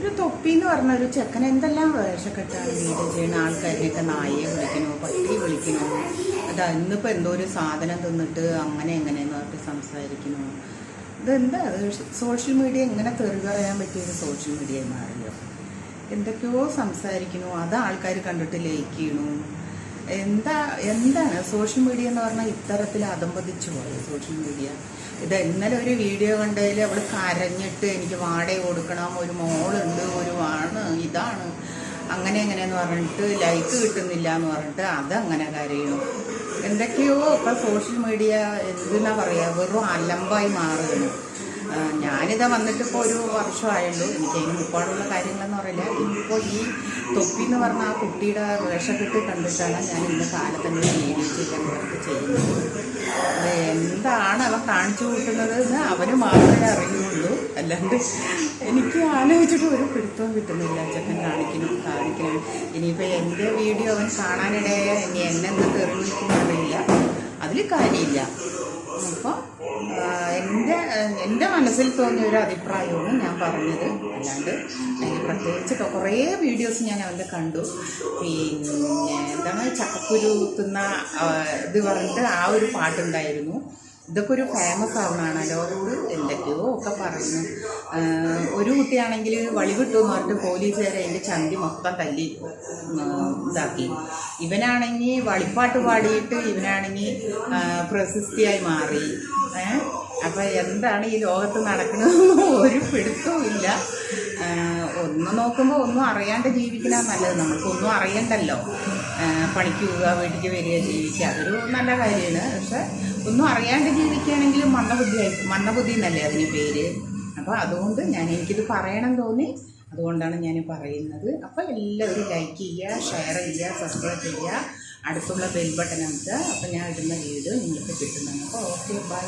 ഒരു തൊപ്പി എന്ന് പറഞ്ഞ ഒരു ചെക്കൻ എന്തെല്ലാം വേഷക്കെട്ടാണ് വീഡിയോ ചെയ്യുന്ന ആൾക്കാരിനെയൊക്കെ നായയെ വിളിക്കണോ പട്ടിയെ വിളിക്കണോ അത് ഇന്നിപ്പോൾ എന്തോ ഒരു സാധനം തിന്നിട്ട് അങ്ങനെ എങ്ങനെയെന്ന് പറഞ്ഞിട്ട് സംസാരിക്കണോ ഇതെന്താ അത് സോഷ്യൽ മീഡിയ എങ്ങനെ തെറി പറയാൻ പറ്റിയൊരു സോഷ്യൽ മീഡിയ മാറിയോ എന്തൊക്കെയോ സംസാരിക്കണു അത് ആൾക്കാർ കണ്ടിട്ട് ലൈക്ക് ചെയ്യണു എന്താണ് സോഷ്യൽ മീഡിയ എന്ന് പറഞ്ഞാൽ ഇത്തരത്തിൽ അധംപതിച്ചു പോയത് സോഷ്യൽ മീഡിയ ഇത് ഇന്നലെ ഒരു വീഡിയോ കണ്ടതിൽ അവൾ കരഞ്ഞിട്ട് എനിക്ക് വാടക കൊടുക്കണം ഒരു മോളുണ്ട് ഒരു ആണ് ഇതാണ് അങ്ങനെ എങ്ങനെയെന്ന് പറഞ്ഞിട്ട് ലൈക്ക് കിട്ടുന്നില്ല എന്ന് പറഞ്ഞിട്ട് അതങ്ങനെ കരയണം എന്തൊക്കെയോ ഇപ്പം സോഷ്യൽ മീഡിയ എന്തെന്നാ പറയുക വെറും അലമ്പായി മാറുകയാണ് ഞാനിതാ വന്നിട്ട് ഇപ്പോൾ ഒരു വർഷമായുള്ളൂ എനിക്ക് അതിന് മുപ്പാടുള്ള കാര്യങ്ങളെന്ന് പറയില്ല ഇപ്പോൾ ഈ തൊപ്പി എന്ന് പറഞ്ഞ ആ കുട്ടിയുടെ വേഷക്കെട്ട് കണ്ടിട്ടാണ് ഞാൻ ഇന്ന് കാലത്തന്നെ വീഡിയോ ചെയ്യാൻ വേണ്ടി ചെയ്യുന്നത് എന്താണ് അവൻ കാണിച്ചു കൂട്ടുന്നത് എന്ന് അവന് മാത്രമേ അറിയുള്ളൂ അല്ലാണ്ട് എനിക്ക് ആലോചിച്ചിട്ട് ഒരു പിടുത്തവും കിട്ടുന്നില്ല ചെക്കൻ കാണിക്കണം ഇനിയിപ്പോൾ എൻ്റെ വീഡിയോ അവൻ കാണാനിടയെ ഇനി എന്നെ എന്ത് തെറി വിളിക്കുന്നറിയില്ല അതിൽ കാര്യമില്ല അപ്പോൾ എൻ്റെ മനസ്സിൽ തോന്നിയ ഒരു അഭിപ്രായമാണ് ഞാൻ പറഞ്ഞത് അല്ലാണ്ട് എനിക്ക് പ്രത്യേകിച്ച് കുറേ വീഡിയോസ് ഞാൻ അവൻ്റെ കണ്ടു പിന്നെ എന്താണ് ചക്കക്കുരു തിന്ന ഇത് പറഞ്ഞിട്ട് ആ ഒരു പാട്ടുണ്ടായിരുന്നു ഇതൊക്കെ ഒരു ഫേമസ് ആവണമാണ് ലോകത്ത് എന്തൊക്കെയോ ഒക്കെ പറയുന്നു ഒരു കുട്ടിയാണെങ്കിൽ വഴി കിട്ടുമെന്ന് പറഞ്ഞിട്ട് പോലീസുകാരെ അതിൻ്റെ ചന്തി മൊത്തം തല്ലി ഇതാക്കി ഇവനാണെങ്കിൽ വളിപ്പാട്ട് പാടിയിട്ട് ഇവനാണെങ്കിൽ പ്രശസ്തിയായി മാറി അപ്പം എന്താണ് ഈ ലോകത്ത് നടക്കുന്നതെന്ന് ഒരു പിടുത്തവും ഇല്ല ഒന്ന് നോക്കുമ്പോൾ ഒന്നും അറിയാണ്ട് ജീവിക്കണം നല്ലത് നമുക്കൊന്നും അറിയണ്ടല്ലോ പണിക്ക് പോവുക വീട്ടിലേക്ക് വരിക ജീവിക്കുക അതൊരു നല്ല കാര്യമാണ് പക്ഷെ ഒന്നും അറിയാണ്ട് ജീവിക്കുകയാണെങ്കിൽ മന്ദബുദ്ധി എന്നല്ലേ അതിന് പേര് അപ്പോൾ അതുകൊണ്ട് എനിക്കിത് പറയണം തോന്നി അതുകൊണ്ടാണ് ഞാൻ പറയുന്നത് അപ്പോൾ എല്ലാവരും ലൈക്ക് ചെയ്യുക ഷെയർ ചെയ്യുക സബ്സ്ക്രൈബ് ചെയ്യുക അടുത്തുള്ള ബെൽ ബട്ടൺ അമർത്തുക അപ്പോൾ ഞാൻ ഇടുന്ന വീഡിയോ നിങ്ങൾക്ക് കിട്ടുന്നുണ്ട് അപ്പോൾ ഓക്കെ ബൈ